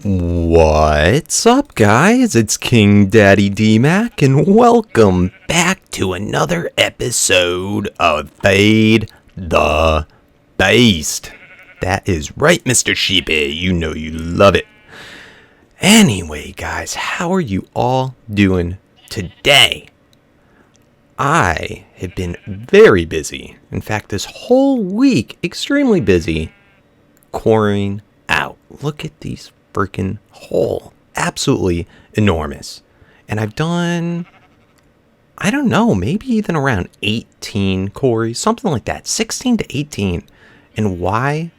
What's up, guys? It's KingDaddyDMAC, and welcome back to another episode of Fade the Beast. That is right, Mr. Sheepy. You know you love it. Anyway, guys, how are you all doing today? I have been very busy. In fact, this whole week, extremely busy, coring out. Look at these freaking hole. Absolutely enormous. And I've done, I don't know, maybe even around 18 quarries, something like that, 16 to 18. And why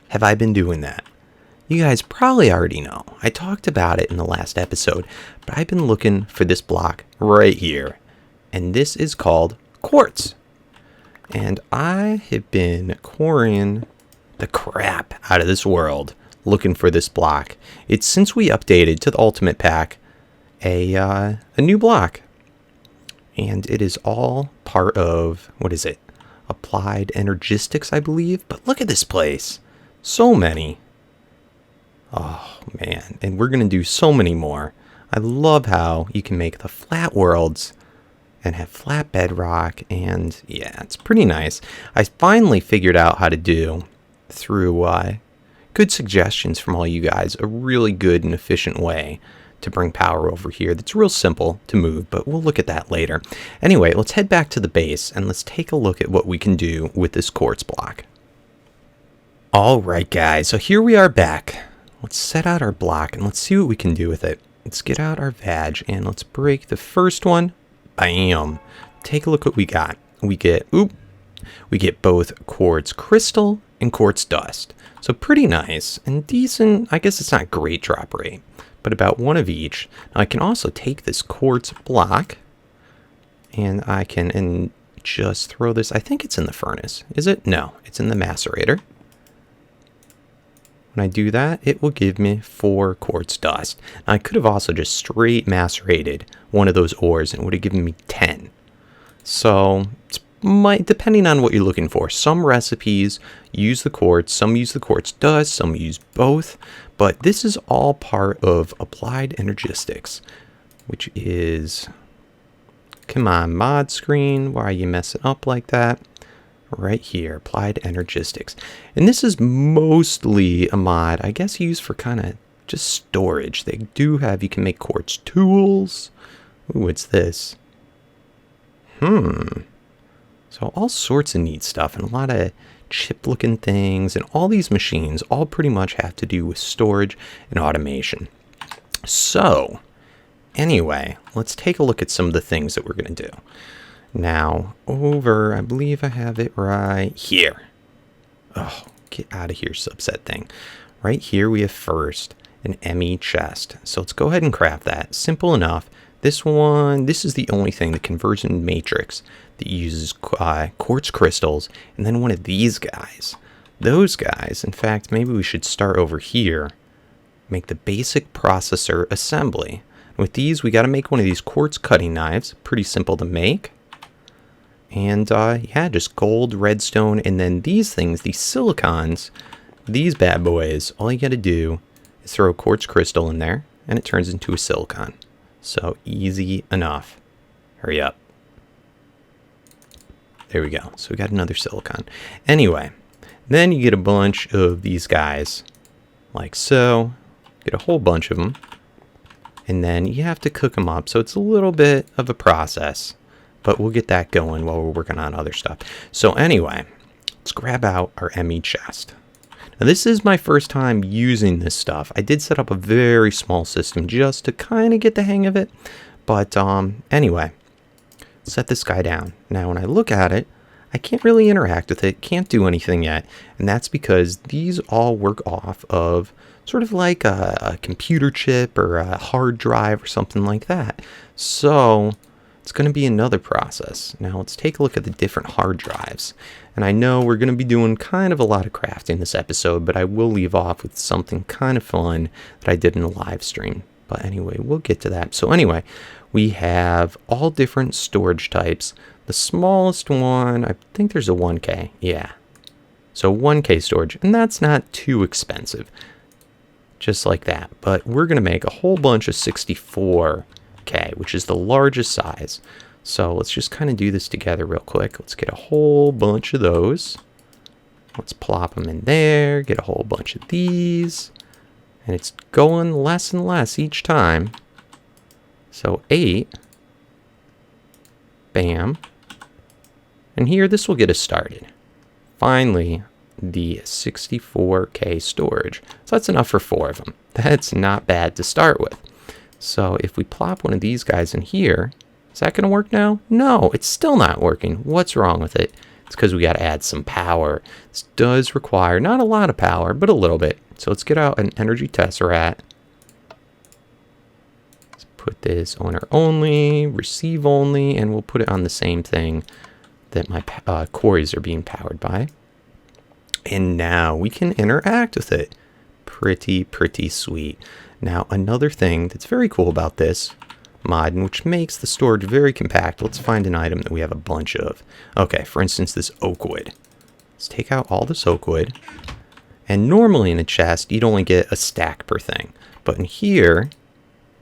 have I been doing that? You guys probably already know. I talked about it in the last episode, but I've been looking for this block right here. And this is called quartz. And I have been quarrying the crap out of this world looking for this block. It's since we updated to the ultimate pack a new block, and it is all part of, what is it, Applied Energistics, I believe. But look at this place, so many. Oh man, and we're gonna do so many more. I love how you can make the flat worlds and have flat bedrock, and yeah, it's pretty nice. I finally figured out how to do, through good suggestions from all you guys, a really good and efficient way to bring power over here that's real simple to move, but we'll look at that later. Anyway, let's head back to the base and let's take a look at what we can do with this quartz block. Alright guys, so here we are back. Let's set out our block and let's see what we can do with it. Let's get out our vag and let's break the first one. Bam! Take a look what we got. We get both quartz crystal and quartz dust. So pretty nice and decent. I guess it's not great drop rate, but about one of each. Now I can also take this quartz block and I can just throw this. I think it's in the furnace. Is it? No, it's in the macerator. When I do that, it will give me 4 quartz dust. Now, I could have also just straight macerated one of those ores and it would have given me 10. So it's depending on what you're looking for. Some recipes use the quartz, some use the quartz dust, some use both, but this is all part of Applied Energistics, which is, come on, mod screen, why are you messing up like that? Right here, Applied Energistics. And this is mostly a mod, I guess, used for kind of just storage. They do have, you can make quartz tools. Ooh, what's this? So all sorts of neat stuff and a lot of chip-looking things, and all these machines all pretty much have to do with storage and automation. So, anyway, let's take a look at some of the things that we're going to do. Now, over, I believe I have it right here. Oh, get out of here, subset thing. Right here we have first an Emmy Chest. So let's go ahead and craft that. Simple enough. This one, this is the only thing, the conversion matrix, that uses quartz crystals, and then one of these guys. Those guys, in fact, maybe we should start over here. Make the basic processor assembly. With these, we got to make one of these quartz cutting knives. Pretty simple to make. And yeah, just gold, redstone, and then these things, these silicons, these bad boys, all you got to do is throw a quartz crystal in there, and it turns into a silicon. So easy enough. Hurry up. There we go. So we got another silicon. Anyway, then you get a bunch of these guys, like so. Get a whole bunch of them. And then you have to cook them up. So it's a little bit of a process, but we'll get that going while we're working on other stuff. So anyway, let's grab out our Emmy Chest. Now this is my first time using this stuff. I did set up a very small system just to kind of get the hang of it. But anyway, set this guy down. Now when I look at it, I can't really interact with it, can't do anything yet. And that's because these all work off of sort of like a computer chip or a hard drive or something like that. So it's going to be another process. Now let's take a look at the different hard drives. And I know we're going to be doing kind of a lot of crafting this episode, but I will leave off with something kind of fun that I did in a live stream. But anyway, we'll get to that. So anyway, we have all different storage types. The smallest one, I think there's a 1K. Yeah. So 1K storage, and that's not too expensive. just like that. But we're going to make a whole bunch of 64K, which is the largest size. So let's just kind of do this together real quick. Let's get a whole bunch of those. Let's plop them in there, get a whole bunch of these. And it's going less and less each time. So 8. Bam. And here, this will get us started. Finally, the 64K storage. So that's enough for 4 of them. That's not bad to start with. So if we plop one of these guys in here, is that going to work now? No, it's still not working. What's wrong with it? It's because we got to add some power. This does require not a lot of power, but a little bit. So let's get out an energy tesseract. Let's put this owner only, receive only, and we'll put it on the same thing that my quarries are being powered by. And now we can interact with it. Pretty sweet. Now, another thing that's very cool about this mod, and which makes the storage very compact, let's find an item that we have a bunch of. Okay, for instance, this oak wood. Let's take out all this oak wood. And normally in a chest, you'd only get a stack per thing. But in here,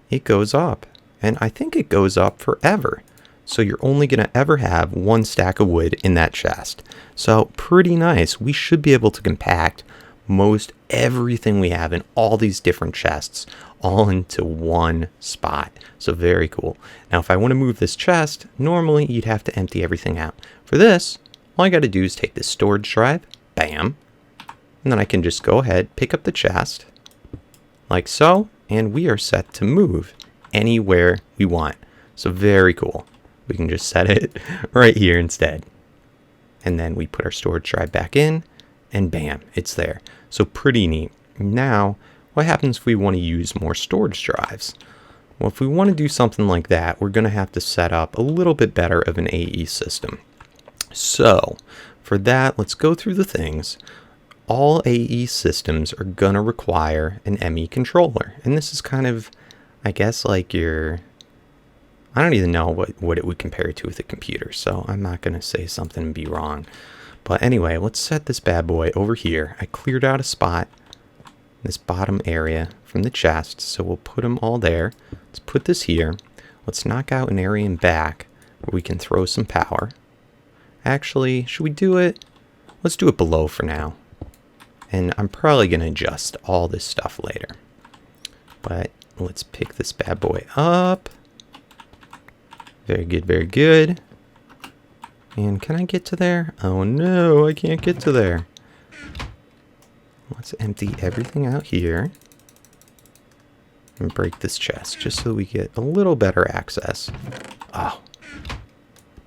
it goes up. And I think it goes up forever. So you're only going to ever have 1 stack of wood in that chest. So pretty nice. We should be able to compact most everything we have in all these different chests all into one spot. So very cool. Now if I want to move this chest, normally you'd have to empty everything out. For this, all I got to do is take this storage drive, bam, and then I can just go ahead, pick up the chest, like so, and we are set to move anywhere we want. So very cool. We can just set it right here instead. And then we put our storage drive back in, and bam, it's there. So pretty neat. Now, what happens if we want to use more storage drives? Well, if we want to do something like that, we're going to have to set up a little bit better of an AE system. So, for that, let's go through the things. All AE systems are going to require an Emmy Controller. And this is kind of, I guess, like your... I don't even know what it would compare to with a computer, so I'm not going to say something and be wrong. But anyway, let's set this bad boy over here. I cleared out a spot, this bottom area from the chest, so we'll put them all there. Let's put this here. Let's knock out an area in back where we can throw some power. Actually, should we do it? Let's do it below for now. And I'm probably going to adjust all this stuff later. But let's pick this bad boy up. Very good, very good. And can I get to there? Oh no, I can't get to there. Let's empty everything out here. And break this chest, just so we get a little better access. Oh,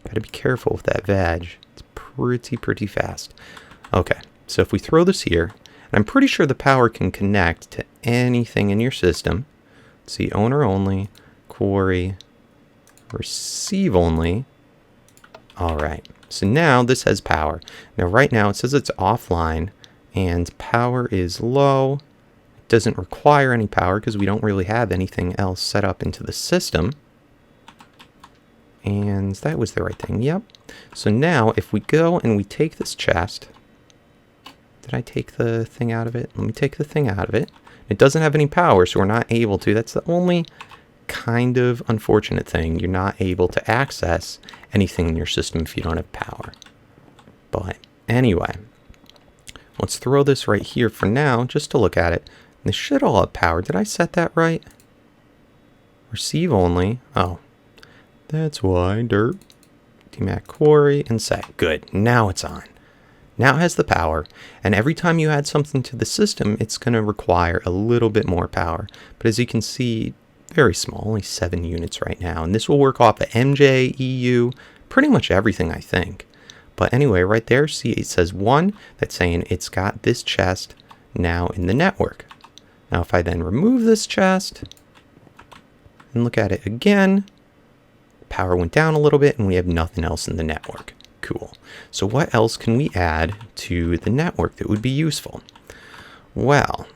gotta be careful with that vag. It's pretty fast. Okay, so if we throw this here, and I'm pretty sure the power can connect to anything in your system. Let's see, owner only, quarry, receive only. All right, so now this has power. Now right now it says it's offline and power is low. It doesn't require any power because we don't really have anything else set up into the system. And that was the right thing, yep. So now if we go and we take this chest, did I take the thing out of it? Let me take the thing out of it. It doesn't have any power, so we're not able to. That's the only kind of unfortunate thing. You're not able to access anything in your system if you don't have power. But anyway, let's throw this right here for now just to look at it. This should all have power. Did I set that right? Receive only. Oh, that's why. Dirt, DMAC quarry, and set. Good. Now it's on. Now it has the power, and every time you add something to the system, it's going to require a little bit more power. But as you can see, very small, only 7 units right now. And this will work off of MJ, EU, pretty much everything, I think. But anyway, right there, see it says 1. That's saying it's got this chest now in the network. Now if I then remove this chest and look at it again, power went down a little bit and we have nothing else in the network. Cool. So what else can we add to the network that would be useful? Well,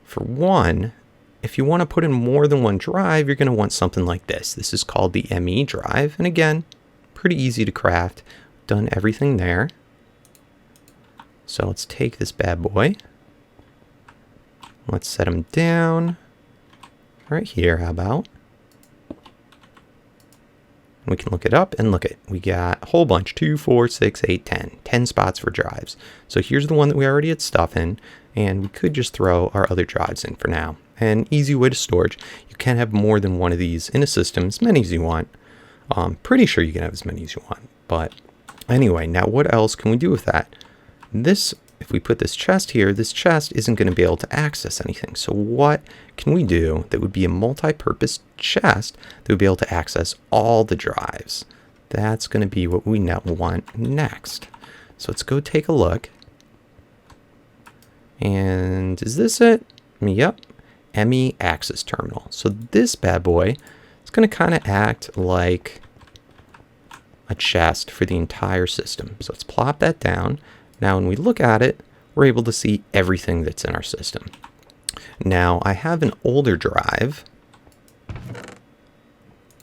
for one, if you want to put in more than one drive, you're going to want something like this. This is called the Emmy Drive. And again, pretty easy to craft. Done everything there. So let's take this bad boy. Let's set them down right here. How about? We can look it up and look it. We got a whole bunch, 2, 4, 6, 8, 10. 10 spots for drives. So here's the one that we already had stuff in, and we could just throw our other drives in for now. An easy way to storage. You can have more than one of these in a system, as many as you want. Pretty sure you can have as many as you want. But anyway, now what else can we do with that? This, if we put this chest here, this chest isn't going to be able to access anything. So what can we do that would be a multi-purpose chest that would be able to access all the drives? That's going to be what we now want next. So let's go take a look. And is this it? Yep. Emmy Access Terminal. So this bad boy is going to kind of act like a chest for the entire system. So let's plop that down. Now when we look at it, we're able to see everything that's in our system. Now I have an older drive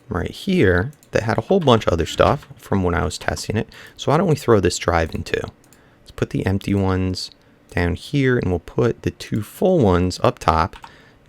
right here that had a whole bunch of other stuff from when I was testing it. So why don't we throw this drive in too? Let's put the empty ones down here, and we'll put the 2 full ones up top.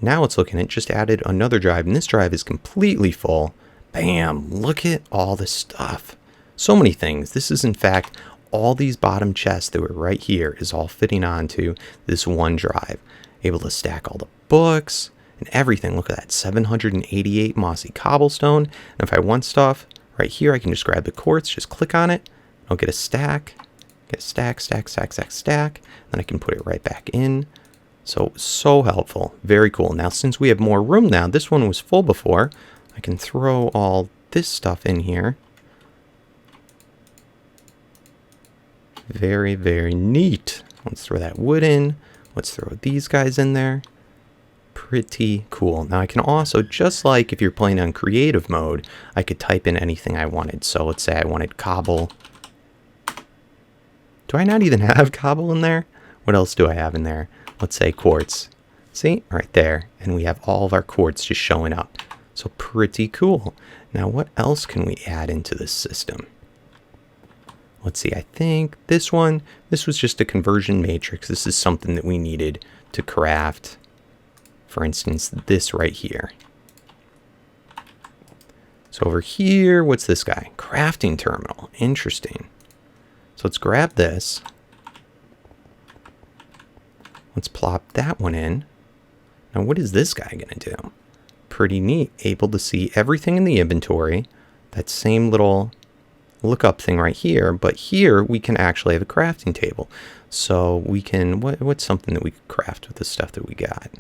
Now it's looking at just added another drive, and this drive is completely full. Bam! Look at all this stuff. So many things. This is in fact all these bottom chests that were right here is all fitting onto this one drive. Able to stack all the books and everything. Look at that, 788 mossy cobblestone. And if I want stuff right here, I can just grab the quartz, just click on it. I'll get a stack. Get a stack, stack, stack, stack, stack. Then I can put it right back in. So helpful. Very cool. Now, since we have more room now, this one was full before. I can throw all this stuff in here. Very, very neat. Let's throw that wood in. Let's throw these guys in there. Pretty cool. Now I can also, just like if you're playing on creative mode, I could type in anything I wanted. So let's say I wanted cobble. Do I not even have cobble in there? What else do I have in there? Let's say quartz. See? Right there. And we have all of our quartz just showing up. So pretty cool. Now what else can we add into this system? Let's see, I think this one, this was just a conversion matrix. This is something that we needed to craft. For instance, this right here. So over here, what's this guy? Crafting terminal. Interesting. So let's grab this. Let's plop that one in. Now what is this guy going to do? Pretty neat. Able to see everything in the inventory. That same little lookup thing right here, but here we can actually have a crafting table. So we can, what's something that we could craft with the stuff that we got?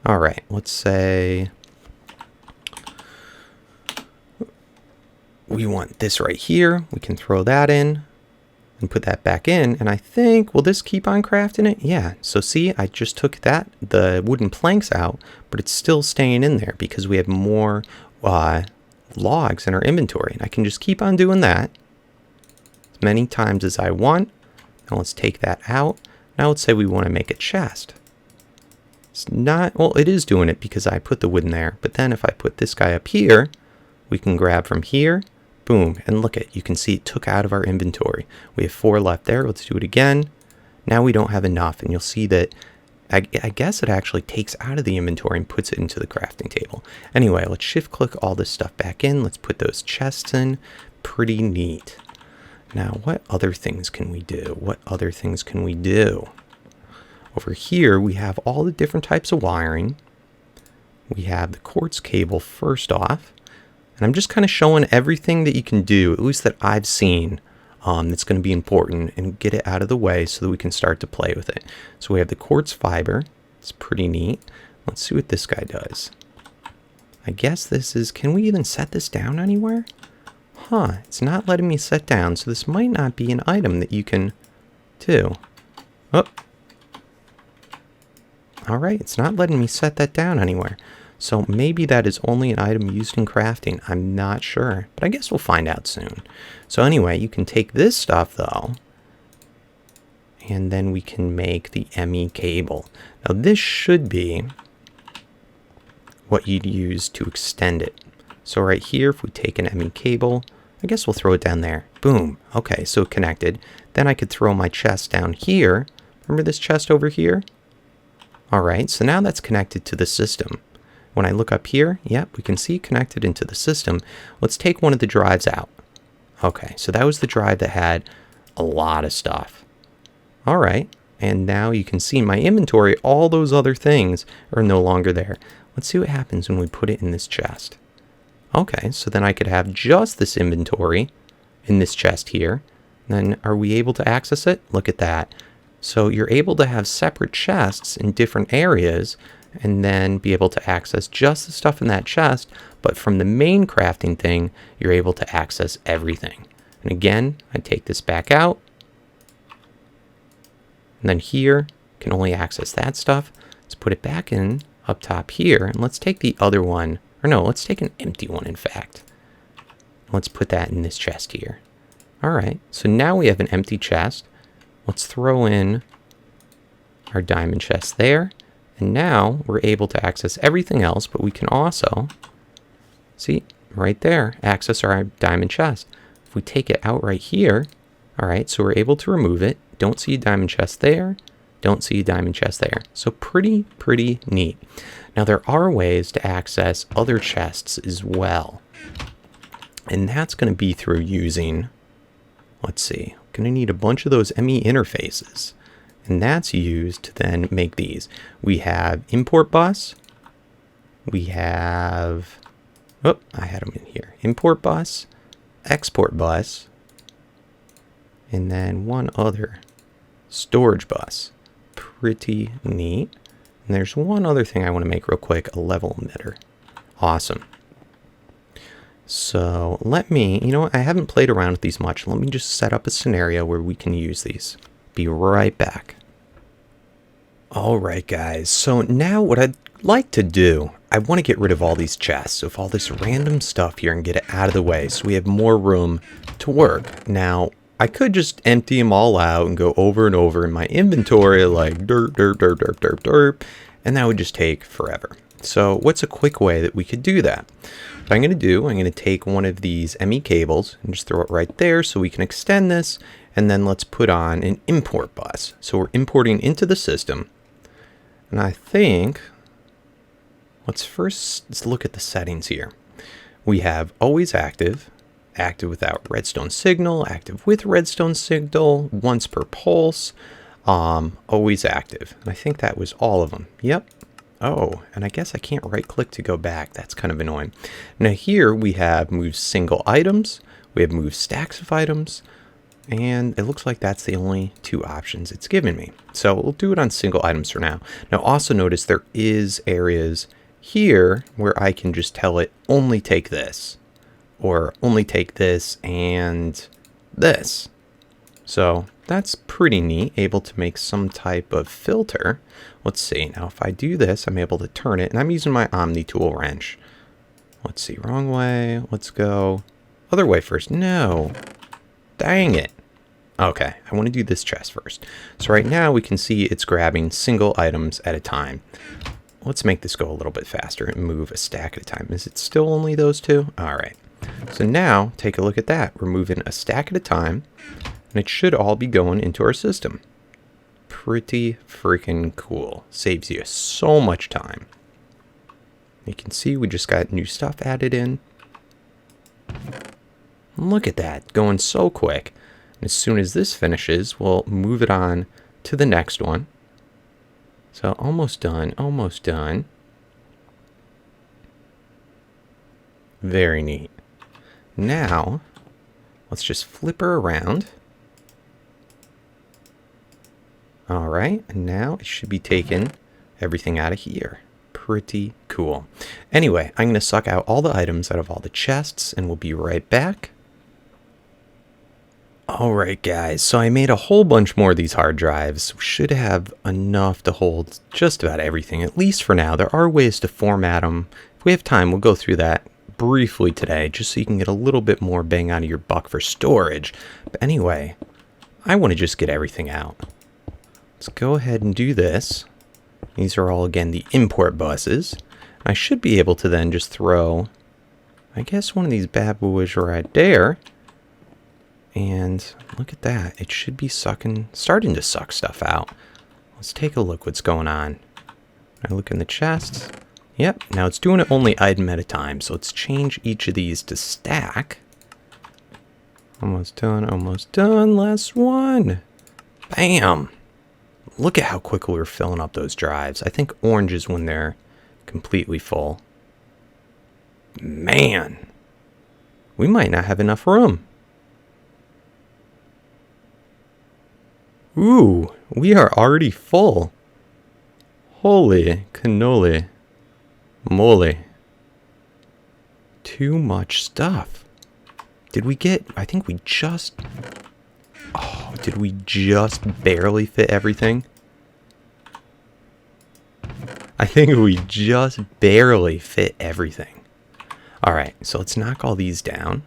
All right, let's say we want this right here. We can throw that in and put that back in. And I think, will this keep on crafting it? Yeah, so see, I just took the wooden planks out, but it's still staying in there because we have more logs in our inventory, and I can just keep on doing that as many times as I want. Now let's take that out. Now let's say we want to make a chest. It's not, well, it is doing it because I put the wood in there, but then if I put this guy up here, we can grab from here, boom, and look at, you can see it took out of our inventory. We have 4 left there. Let's do it again. Now we don't have enough, and you'll see that I guess it actually takes out of the inventory and puts it into the crafting table. Anyway, let's shift click all this stuff back in. Let's put those chests in. Pretty neat. Now, what other things can we do? What other things can we do? Over here, we have all the different types of wiring. We have the quartz cable first off. And I'm just kind of showing everything that you can do, at least that I've seen, that's going to be important, and get it out of the way so that we can start to play with it. So we have the quartz fiber. It's pretty neat. Let's see what this guy does. I guess this is, can we even set this down anywhere? Huh, it's not letting me set down, so this might not be an item that you can do. Oh. Alright, it's not letting me set that down anywhere. So maybe that is only an item used in crafting. I'm not sure, but I guess we'll find out soon. So anyway, you can take this stuff though, and then we can make the Emmy cable. Now this should be what you'd use to extend it. So right here, if we take an Emmy cable, I guess we'll throw it down there. Boom. Okay, so connected. Then I could throw my chest down here. Remember this chest over here? Alright, so now that's connected to the system. When I look up here, yep, we can see connected into the system. Let's take one of the drives out. Okay, so that was the drive that had a lot of stuff. Alright, and now you can see in my inventory, all those other things are no longer there. Let's see what happens when we put it in this chest. Okay, so then I could have just this inventory in this chest here. Then are we able to access it? Look at that. So you're able to have separate chests in different areas and then be able to access just the stuff in that chest. But from the main crafting thing, you're able to access everything. And again, I take this back out. And then here, can only access that stuff. Let's put it back in up top here. And let's take the other one. Or no, let's take an empty one, in fact. Let's put that in this chest here. All right, so now we have an empty chest. Let's throw in our diamond chest there. And now we're able to access everything else, but we can also, see, right there, access our diamond chest. If we take it out right here, all right, so we're able to remove it. Don't see a diamond chest there. Don't see a diamond chest there. So pretty neat. Now there are ways to access other chests as well. And that's going to be through using, let's see, going to need a bunch of those Emmy interfaces. And that's used to then make these. We have import bus. We have, oh, I had them in here. Import bus, export bus, and then one other, storage bus. Pretty neat. And there's one other thing I want to make real quick, a level emitter. Awesome. So let me, you know what, I haven't played around with these much. Let me just set up a scenario where we can use these. Be right back. Alright guys, so now what I'd like to do, I want to get rid of all these chests, of all this random stuff here and get it out of the way so we have more room to work. Now, I could just empty them all out and go over and over in my inventory like derp, and that would just take forever. So what's a quick way that we could do that? What I'm going to do, I'm going to take one of these Emmy cables and just throw it right there so we can extend this, and then let's put on an import bus. So we're importing into the system, and I think, let's look at the settings here. We have always active, active without redstone signal, active with redstone signal, once per pulse, always active. And I think that was all of them. Yep. Oh, and I guess I can't right click to go back. That's kind of annoying. Now here we have move single items. We have move stacks of items. And it looks like that's the only two options it's given me. So we'll do it on single items for now. Now also notice there is areas here where I can just tell it only take this. Or only take this and this. So that's pretty neat, able to make some type of filter. Let's see, now if I do this, I'm able to turn it, and I'm using my Omni tool wrench. Let's see, wrong way, let's go other way first. No, dang it. Okay, I want to do this chest first. So right now we can see it's grabbing single items at a time. Let's make this go a little bit faster and move a stack at a time. Is it still only those two? All right. So now take a look at that. We're moving a stack at a time, and it should all be going into our system. Pretty freaking cool. Saves you so much time. You can see we just got new stuff added in. Look at that, going so quick. And as soon as this finishes, we'll move it on to the next one. So almost done, almost done. Very neat. Now, let's just flip her around. All right, and now it should be taking everything out of here. Pretty cool. Anyway, I'm going to suck out all the items out of all the chests, and we'll be right back. All right, guys, so I made a whole bunch more of these hard drives. We should have enough to hold just about everything, at least for now. There are ways to format them. If we have time, we'll go through that briefly today, just so you can get a little bit more bang out of your buck for storage. But anyway, I want to just get everything out. Let's go ahead and do this. These are all, again, the import buses. I should be able to then just throw, I guess, one of these bad boys right there. And look at that. It should be starting to suck stuff out. Let's take a look what's going on. I look in the chests. Yep, now it's doing it only item at a time, so let's change each of these to stack. Almost done, last one. Bam! Look at how quickly we're filling up those drives. I think orange is when they're completely full. Man! We might not have enough room. Ooh, we are already full. Holy cannoli. Moly. Too much stuff. Did we get... I think we just... Oh, did we just barely fit everything? I think we just barely fit everything. Alright, so let's knock all these down.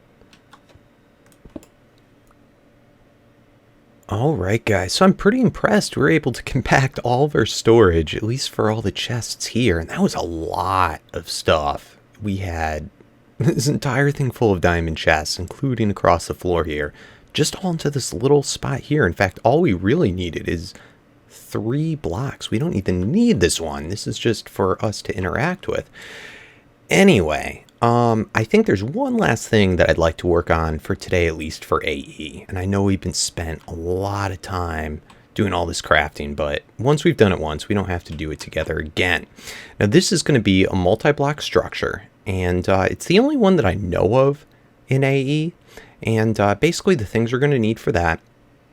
Alright guys, so I'm pretty impressed. We were able to compact all of our storage, at least for all the chests here. And that was a lot of stuff. We had this entire thing full of diamond chests, including across the floor here. Just all into this little spot here. In fact, all we really needed is 3 blocks. We don't even need this one. This is just for us to interact with. Anyway, I think there's one last thing that I'd like to work on for today, at least for AE. And I know we've been spent a lot of time doing all this crafting, but once we've done it once, we don't have to do it together again. Now, this is going to be a multi-block structure, and it's the only one that I know of in AE. And basically the things we're going to need for that,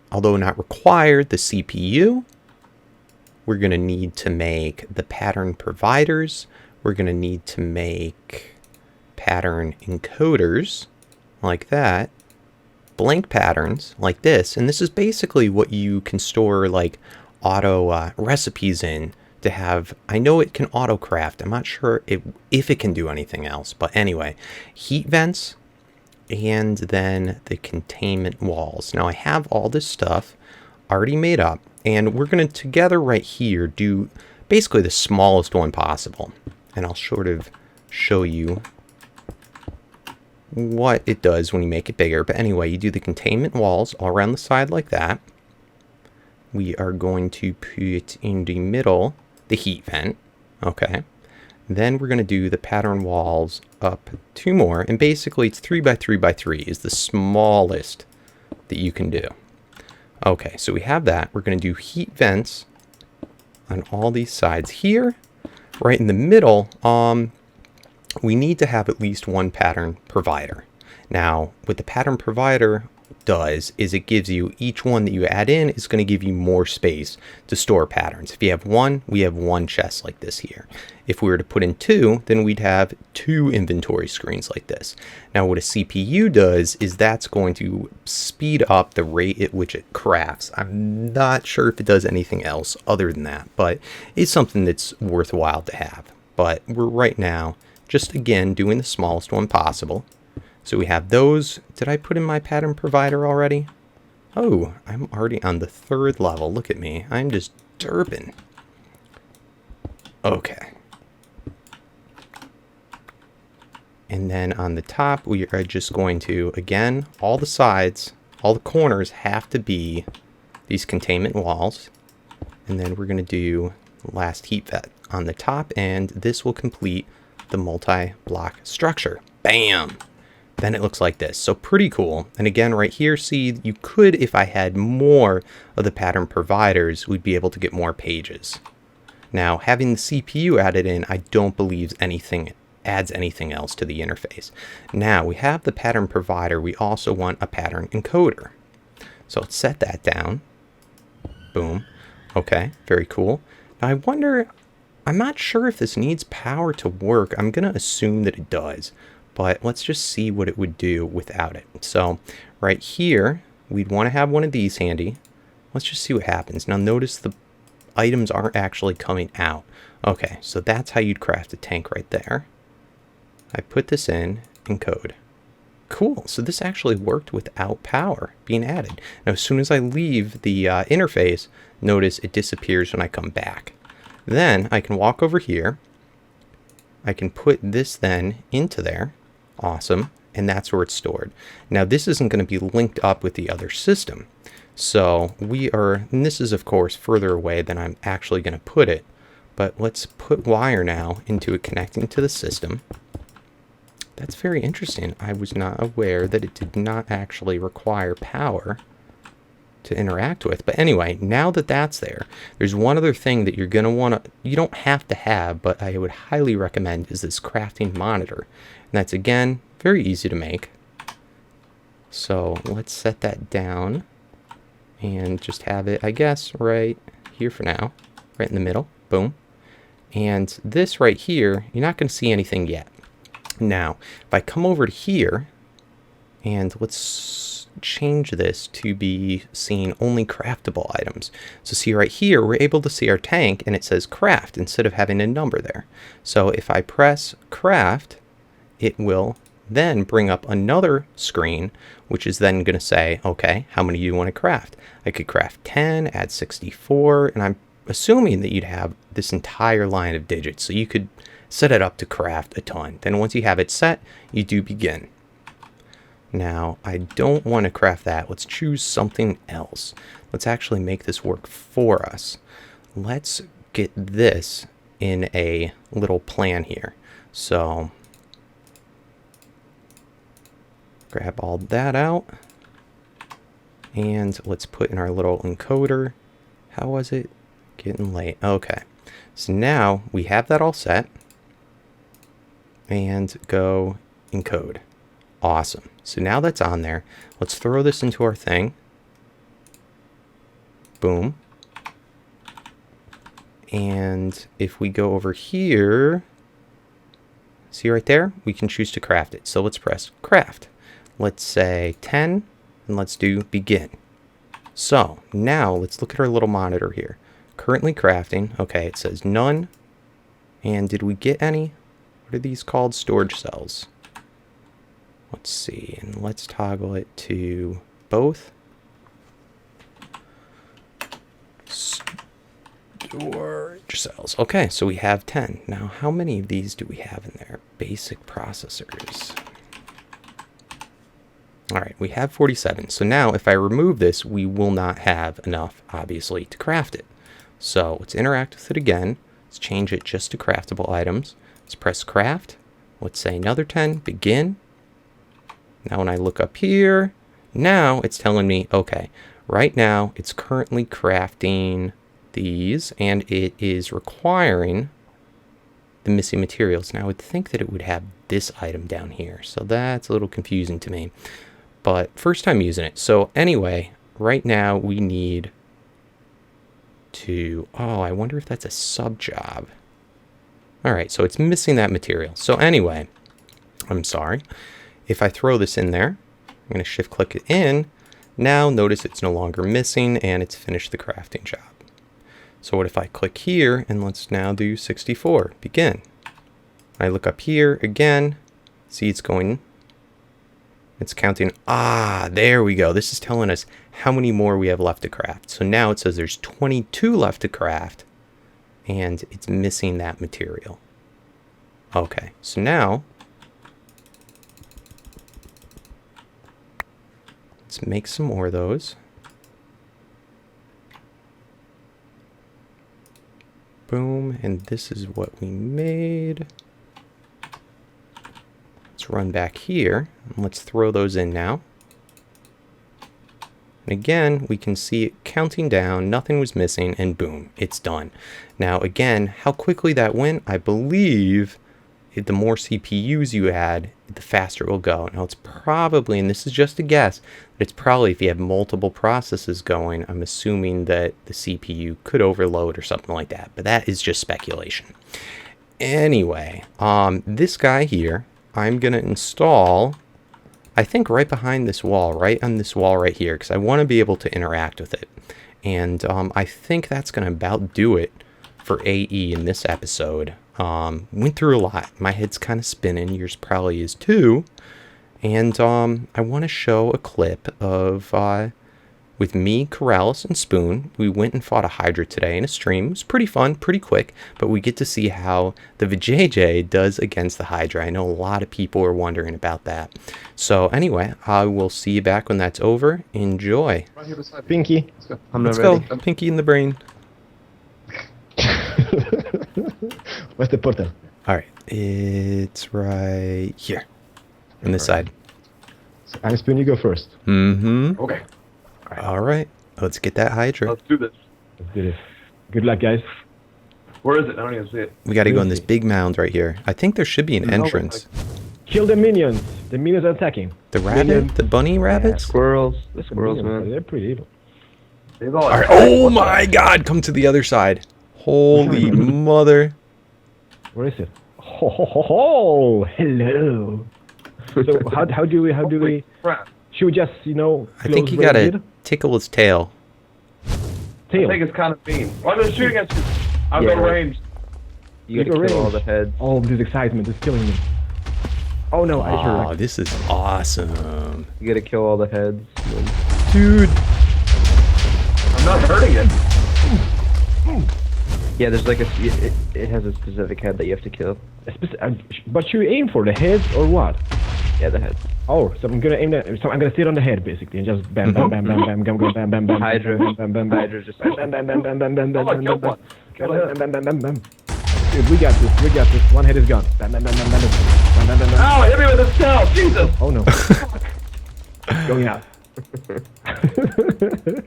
although not required, the CPU. We're going to need to make the pattern providers. We're going to need to make pattern encoders like that, blank patterns like this, and this is basically what you can store like auto recipes in to have. I know it can auto craft. I'm not sure if it can do anything else, but anyway, heat vents, and then the containment walls. Now I have all this stuff already made up, and we're going to together right here do basically the smallest one possible, and I'll sort of show you what it does when you make it bigger. But anyway, you do the containment walls all around the side like that. We are going to put in the middle the heat vent. Okay. Then we're going to do the pattern walls up 2 more. And basically it's 3 by 3 by 3 is the smallest that you can do. Okay, so we have that. We're going to do heat vents on all these sides here. Right in the middle, we need to have at least one pattern provider. Now, what the pattern provider does is it gives you, each one that you add in is going to give you more space to store patterns. If you have one, we have one chest like this here. If we were to put in 2, then we'd have 2 inventory screens like this. Now, what a CPU does is that's going to speed up the rate at which it crafts. I'm not sure if it does anything else other than that, but it's something that's worthwhile to have. But we're right now just, again, doing the smallest one possible. So we have those. Did I put in my pattern provider already? Oh, I'm already on the 3rd level. Look at me. I'm just derping. Okay. And then on the top, we are just going to, again, all the sides, all the corners have to be these containment walls. And then we're going to do last heat vet on the top, and this will complete the multi-block structure. Bam! Then it looks like this. So pretty cool. And again, right here, see, you could, if I had more of the pattern providers, we'd be able to get more pages. Now, having the CPU added in, I don't believe anything adds anything else to the interface. Now, we have the pattern provider. We also want a pattern encoder. So let's set that down. Boom. Okay, very cool. Now, I wonder, I'm not sure if this needs power to work. I'm going to assume that it does. But let's just see what it would do without it. So right here, we'd want to have one of these handy. Let's just see what happens. Now notice the items aren't actually coming out. Okay, so that's how you'd craft a tank right there. I put this in code. Cool, so this actually worked without power being added. Now as soon as I leave the interface, notice it disappears when I come back. Then I can walk over here. I can put this then into there. Awesome. And that's where it's stored. Now this isn't going to be linked up with the other system. So we are, and this is of course further away than I'm actually going to put it, But let's put wire now into it connecting to the system. That's very interesting. I was not aware that it did not actually require power to interact with. But anyway, now that that's there, there's one other thing that you're going to want to, you don't have to have, but I would highly recommend, is this crafting monitor. And that's, again, very easy to make. So let's set that down and just have it, I guess, right here for now, right in the middle. Boom. And this right here, you're not going to see anything yet. Now, if I come over to here, and let's change this to be seeing only craftable items. So see right here, we're able to see our tank, and it says craft instead of having a number there. So if I press craft, it will then bring up another screen, which is then going to say, okay, how many do you want to craft? I could craft 10, add 64, and I'm assuming that you'd have this entire line of digits. So you could set it up to craft a ton. Then once you have it set, you do begin. Now, I don't want to craft that. Let's choose something else. Let's actually make this work for us. Let's get this in a little plan here. So, grab all that out. And let's put in our little encoder. How was it? Getting late. Okay. So now we have that all set. And go encode. Awesome. So now that's on there. Let's throw this into our thing. Boom. And if we go over here, see right there, we can choose to craft it. So let's press craft. Let's say 10, and let's do begin. So now let's look at our little monitor here. Currently crafting. Okay, it says none. And did we get any? What are these called? Storage cells. Let's see, and let's toggle it to both. Storage cells. Okay, so we have 10. Now, how many of these do we have in there? Basic processors. All right, we have 47. So now if I remove this, we will not have enough, obviously, to craft it. So let's interact with it again. Let's change it just to craftable items. Let's press craft. Let's say another 10, begin. Now when I look up here, now it's telling me, okay, right now it's currently crafting these, and it is requiring the missing materials. Now I would think that it would have this item down here, so that's a little confusing to me. But first time using it. So anyway, right now we need to, oh, I wonder if that's a sub job. All right, so it's missing that material. So anyway, I'm sorry. If I throw this in there, I'm going to shift click it in. Now notice it's no longer missing and it's finished the crafting job. So what if I click here and let's now do 64, begin. I look up here again, see it's going, it's counting. Ah, there we go. This is telling us how many more we have left to craft. So now it says there's 22 left to craft and it's missing that material. Okay, so now let's make some more of those. Boom, and this is what we made. Let's run back here, and let's throw those in now. And again, we can see it counting down, nothing was missing, and boom, it's done. Now again, how quickly that went, I believe the more CPUs you add, the faster it will go. Now it's probably, and this is just a guess, but it's probably if you have multiple processes going, I'm assuming that the CPU could overload or something like that, but that is just speculation. Anyway, this guy here, I'm gonna install, I think right behind this wall, right on this wall right here, because I want to be able to interact with it. And I think that's gonna about do it for AE in this episode. Went through a lot. My head's kind of spinning. Yours probably is too. And I want to show a clip of with me, Keralis, and Spoon. We went and fought a Hydra today in a stream. It was pretty fun, pretty quick, but we get to see how the VJJ does against the Hydra. I know a lot of people are wondering about that. So anyway, I will see you back when that's over. Enjoy. Right here beside Pinky. Let's go. I'm not Let's ready. go. Pinky in the brain. Where's the portal? All right, it's right here on this side. So, I'm Spoon, you go first. Mm-hmm. Okay. All right, let's get that Hydra. Let's do this. Let's do this. Good luck, guys. Where is it? I don't even see it. We got to go in this big mound right here. I think there should be an entrance. Kill the minions. The minions are attacking. The rabbit, the bunny rabbits. Squirrels. The The squirrels, minions, man. they're pretty evil. They've all All right. Oh my God! Come to the other side. Holy mother! Where is it? Oh, hello. So how do we? crap. Should we just I think you gotta tickle its tail. I tail? think it's kind of mean. Oh, they're shooting at you. I've got Yeah. range. You Go gotta kill all range. the heads. Oh, this excitement is killing me. Oh no, I Oh, sure. this is awesome, You gotta kill all the heads. dude. I'm not hurting it. Yeah, there's like it has a specific head that you have to kill. But should we aim for the heads or what? Yeah, the heads. Oh, so I'm gonna aim that. So I'm gonna sit on the head basically and just bam, bam, bam, bam, bam, bam, bam, bam, bam, Hydra. bam, bam, bam, bam, Hydra just. bam, bam, bam, bam, bam, bam, bam, Oh, I bam, killed bam, one. bam, bam, bam, bam, bam. Dude, we got this. We got this. One head is gone. Bam, bam, bam, bam, bam, bam, bam, bam, bam. Ow, hit me with his tail. Jesus. Oh no. Going out.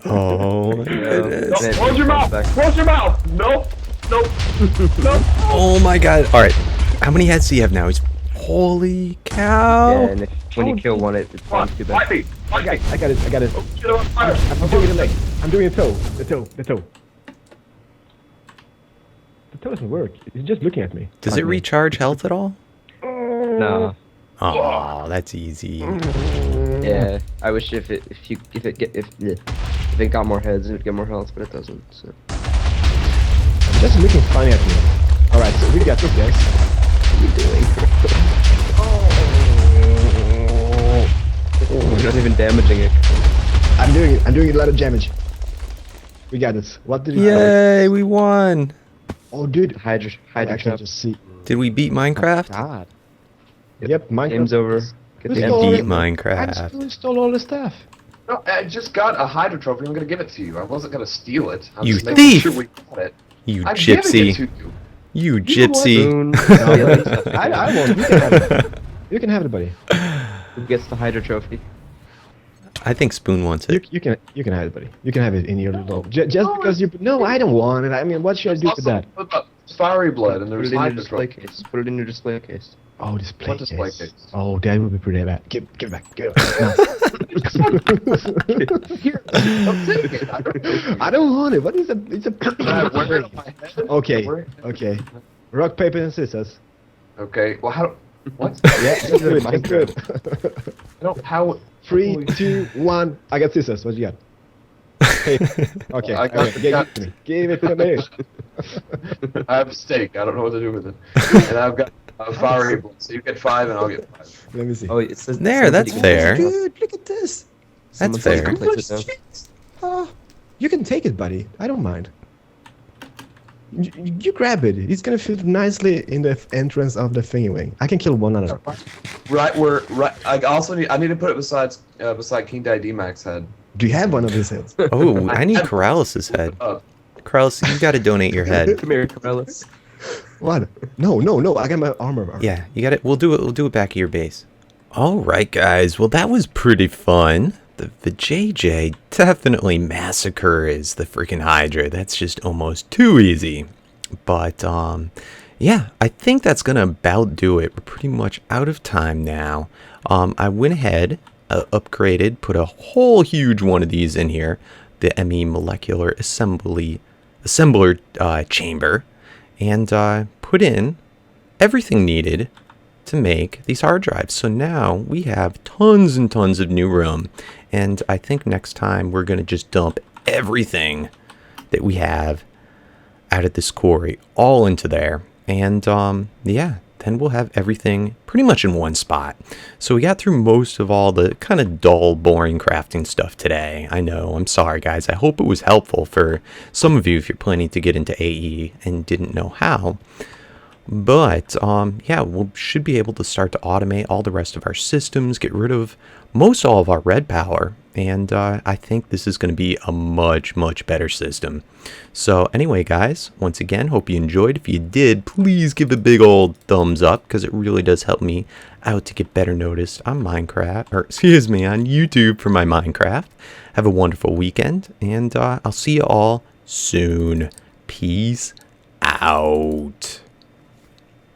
Oh my goodness. No, close your mouth. Close your mouth. Nope. Nope. Nope. Oh my God! All right, how many heads do you have now? He's holy cow! Yeah, and when you kill one, it's Come on. too Fight bad. me. Fight me. I got it. I got it. Get him on fire. I'm doing the leg. I'm doing the toe. The toe. The toe. The toe doesn't work. It's just looking at me. Does it recharge health at all? No. Oh, that's easy. Yeah. I wish if it got more heads, it would get more health, but it doesn't. So. Just looking funny at me. All right, so we got this, guys. What are you doing? You're not even damaging it. I'm doing a lot of damage. We got this. What did you? Yay, we won! Oh, dude. Hydra I can trap. just see. Did we beat Minecraft? God. Yep, Minecraft. Game's over. Get Who's the all- Beat I Minecraft. just installed all the stuff. No, I just got a Hydra trophy. I'm gonna give it to you. I wasn't gonna steal it. I'm You just making thief! sure we got it. You I'm giving it gypsy! to you. You You know what? gypsy! Spoon. I won't. You can have it. You can have it, buddy. Who gets the Hydra trophy? I think Spoon wants it. You can have it, buddy. You can have it in your little. Just because you. No, I don't want it. I mean, what should I do with that? Fiery blood, and Put there's it in your Hydra display trophy. case. Put it in your display case. Oh, display What display case. case? Oh, that would be pretty bad. Give it back. Give it back. Here, I'm taking it. I don't want it. What is it? It's a. Wear it on my head. Okay. Wear it- Okay. Rock, paper, and scissors. Okay. Well, how? What? Yeah, that's good. That's good. I don't. How? 3, 2, 1. I got scissors. What you got? Okay. I got- Give it to me. Give it to me. I have a steak. I don't know what to do with it. And I've got a fiery blood, so you get 5 and I'll get 5. Let me see. Oh, it says There, that's fair. Dude, look at this. Someone fair. says to place it down. Oh, you can take it, buddy. I don't mind. You grab it. It's gonna fit nicely in the entrance of the thingy wing. I can kill one of them. Right where. Right. I also need. I need to put it beside KingDaddyDMAC's head. Do you have one of these heads? Oh, I need Keralis' head. Keralis, you gotta donate your head. Come here, Keralis. What? No. I got my armor. Yeah, you got it. We'll do it back at your base. All right, guys. Well, that was pretty fun. The JJ definitely massacres the freaking Hydra. That's just almost too easy. But yeah, I think that's gonna about do it. We're pretty much out of time now. I went ahead, upgraded, put a whole huge one of these in here, the Emmy Molecular Assembler chamber, and put in everything needed to make these hard drives. So now we have tons and tons of new room, and I think next time we're going to just dump everything that we have out of this quarry all into there, and yeah, then we'll have everything pretty much in one spot. So we got through most of all the kind of dull, boring crafting stuff today. I know, I'm sorry guys. I hope it was helpful for some of you if you're planning to get into AE and didn't know how. But yeah, we should be able to start to automate all the rest of our systems, get rid of most all of our red power, And I think this is going to be a much, much better system. So anyway, guys, once again, hope you enjoyed. If you did, please give a big old thumbs up, because it really does help me out to get better noticed on Minecraft, or excuse me, on YouTube for my Minecraft. Have a wonderful weekend, and I'll see you all soon. Peace out.